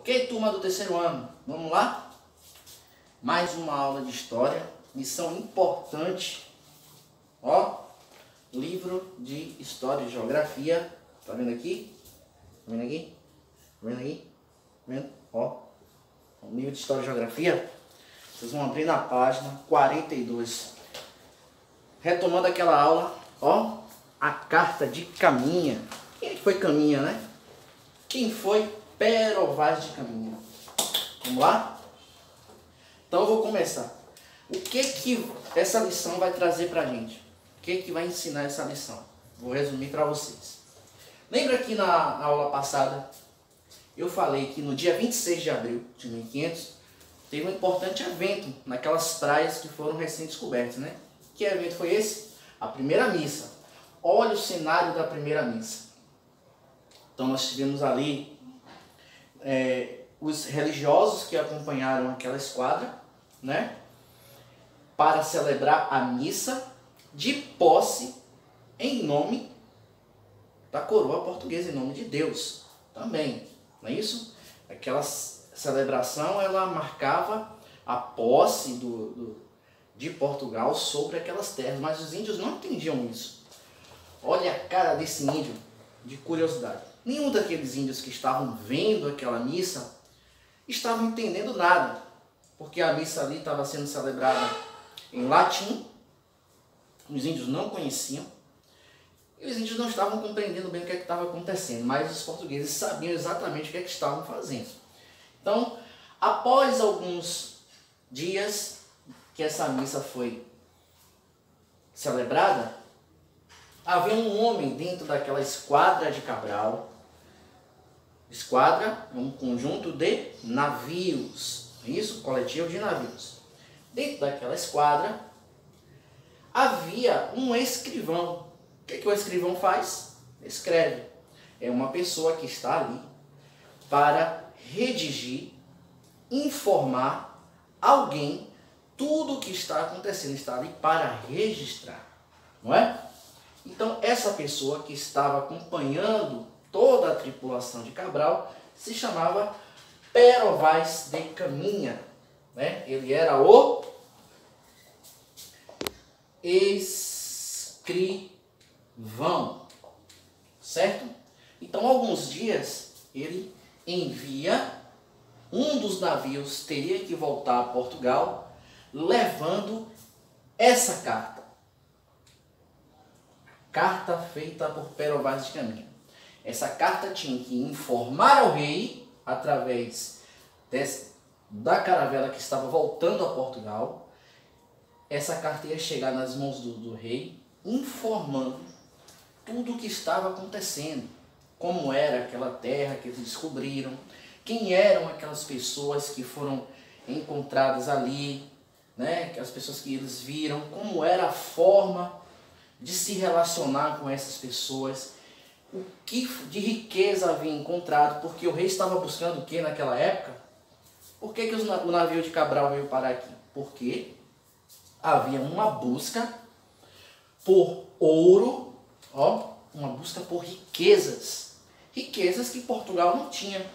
Ok, turma do terceiro ano, vamos lá? Mais uma aula de história, lição importante, ó, livro de história e geografia, tá vendo aqui? Tá vendo aqui? Tá vendo aqui? Tá vendo? Ó, o livro de história e geografia, vocês vão abrir na página 42. Retomando aquela aula, ó, a carta de Caminha. Quem é que foi Caminha, né? Quem foi Pero Vaz de Caminha? Vamos lá? Então eu vou começar. O que essa lição vai trazer pra gente? O que vai ensinar essa lição? Vou resumir para vocês. Lembra que na aula passada eu falei que no dia 26 de abril de 1500 teve um importante evento naquelas praias que foram recém-descobertas, né? Que evento foi esse? A primeira missa. Olha o cenário da primeira missa. Então nós tivemos ali os religiosos que acompanharam aquela esquadra, né? Para celebrar a missa de posse em nome da coroa portuguesa, em nome de Deus também, não é isso? Aquela celebração, ela marcava a posse de Portugal sobre aquelas terras, mas os índios não entendiam isso. Olha a cara desse índio de curiosidade. Nenhum daqueles índios que estavam vendo aquela missa estavam entendendo nada, porque a missa ali estava sendo celebrada em latim, os índios não conheciam, e os índios não estavam compreendendo bem o que estava acontecendo, mas os portugueses sabiam exatamente o que estavam fazendo. Então, após alguns dias que essa missa foi celebrada, havia um homem dentro daquela esquadra de Cabral. Esquadra é um conjunto de navios, isso, coletivo de navios. Dentro daquela esquadra havia um escrivão. O que o escrivão faz? Escreve. É uma pessoa que está ali para redigir, informar alguém tudo o que está acontecendo, está ali para registrar, não é? Então essa pessoa que estava acompanhando toda a tripulação de Cabral se chamava Pero Vaz de Caminha, né? Ele era o escrivão, certo? Então, alguns dias ele envia, um dos navios teria que voltar a Portugal levando essa carta. Carta feita por Pero Vaz de Caminha. Essa carta tinha que informar ao rei, através da caravela que estava voltando a Portugal. Essa carta ia chegar nas mãos do rei, informando tudo o que estava acontecendo. Como era aquela terra que eles descobriram, quem eram aquelas pessoas que foram encontradas ali, né? Aquelas pessoas que eles viram, como era a forma de se relacionar com essas pessoas, o que de riqueza havia encontrado, porque o rei estava buscando o que naquela época? Por que o navio de Cabral veio parar aqui? Porque havia uma busca por ouro, ó, uma busca por riquezas, riquezas que Portugal não tinha.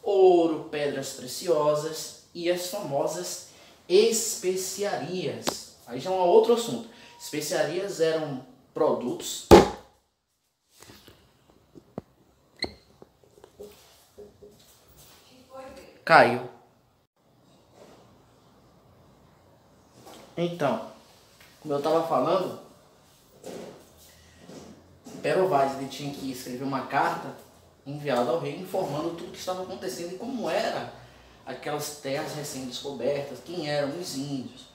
Ouro, pedras preciosas e as famosas especiarias. Aí já é um outro assunto. Especiarias eram produtos caiu. Então, como eu estava falando, Pero Vaz, ele tinha que escrever uma carta enviada ao rei informando tudo o que estava acontecendo e como era aquelas terras recém-descobertas, quem eram os índios,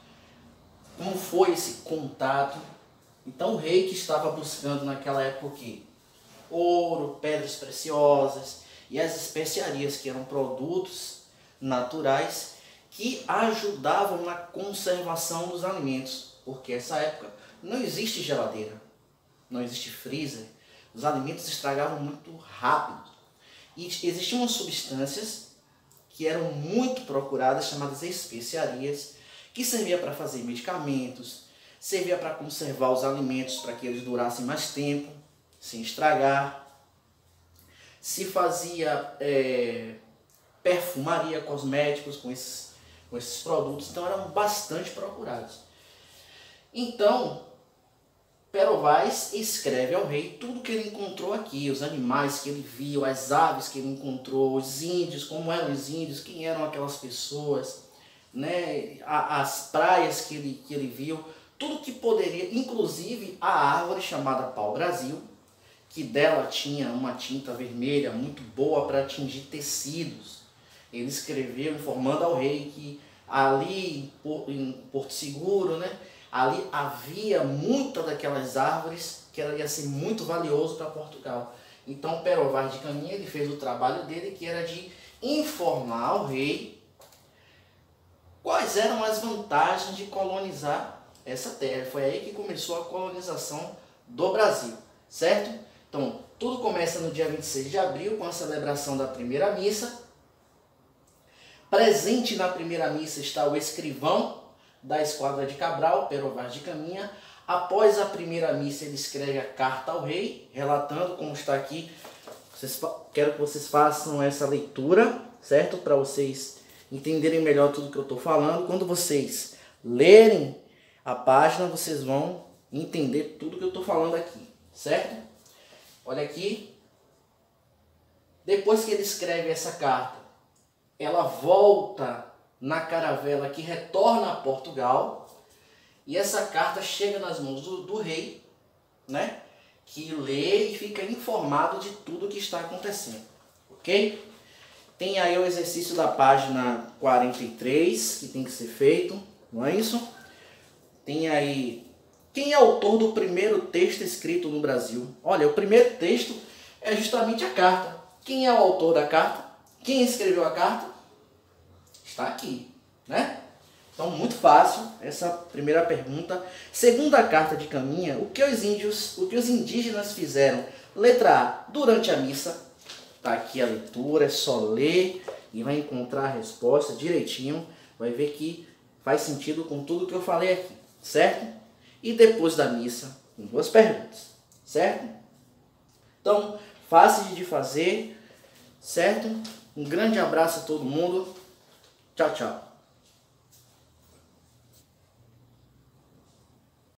como foi esse contato. Então o rei que estava buscando naquela época o quê? Ouro, pedras preciosas e as especiarias, que eram produtos naturais que ajudavam na conservação dos alimentos, porque nessa época não existe geladeira, não existe freezer, os alimentos estragavam muito rápido e existiam substâncias que eram muito procuradas, chamadas especiarias, que servia para fazer medicamentos, servia para conservar os alimentos para que eles durassem mais tempo, sem estragar. Se fazia perfumaria, cosméticos com esses produtos, então eram bastante procurados. Então, Pero Vaz escreve ao rei tudo que ele encontrou aqui, os animais que ele viu, as aves que ele encontrou, os índios, como eram os índios, quem eram aquelas pessoas, né? As praias que ele viu, tudo que poderia, inclusive a árvore chamada pau-brasil, que dela tinha uma tinta vermelha muito boa para atingir tecidos. Ele escreveu informando ao rei que ali em Porto Seguro, né? Ali havia muitas daquelas árvores que ia ser muito valioso para Portugal. Então Pero Vaz de Caminha ele fez o trabalho dele, que era de informar ao rei quais eram as vantagens de colonizar essa terra. Foi aí que começou a colonização do Brasil, certo? Então tudo começa no dia 26 de abril com a celebração da primeira missa. Presente na primeira missa está o escrivão da Esquadra de Cabral, Pero Vaz de Caminha. Após a primeira missa, ele escreve a carta ao rei, relatando como está aqui. Quero que vocês façam essa leitura, certo? Para vocês entenderem melhor tudo que eu estou falando. Quando vocês lerem a página, vocês vão entender tudo que eu estou falando aqui, certo? Olha aqui. Depois que ele escreve essa carta, ela volta na caravela que retorna a Portugal, e essa carta chega nas mãos do rei, né? Que lê e fica informado de tudo que está acontecendo, ok? Tem aí o exercício da página 43, que tem que ser feito, não é isso? Tem aí, quem é autor do primeiro texto escrito no Brasil? Olha, o primeiro texto é justamente a carta. Quem é o autor da carta? Quem escreveu a carta? Está aqui, né? Então, muito fácil essa primeira pergunta. Segunda carta de Caminha, o que os indígenas fizeram? Letra A, durante a missa. Está aqui a leitura, é só ler e vai encontrar a resposta direitinho. Vai ver que faz sentido com tudo que eu falei aqui, certo? E depois da missa, com duas perguntas, certo? Então, fácil de fazer, certo? Um grande abraço a todo mundo. Tchau, tchau.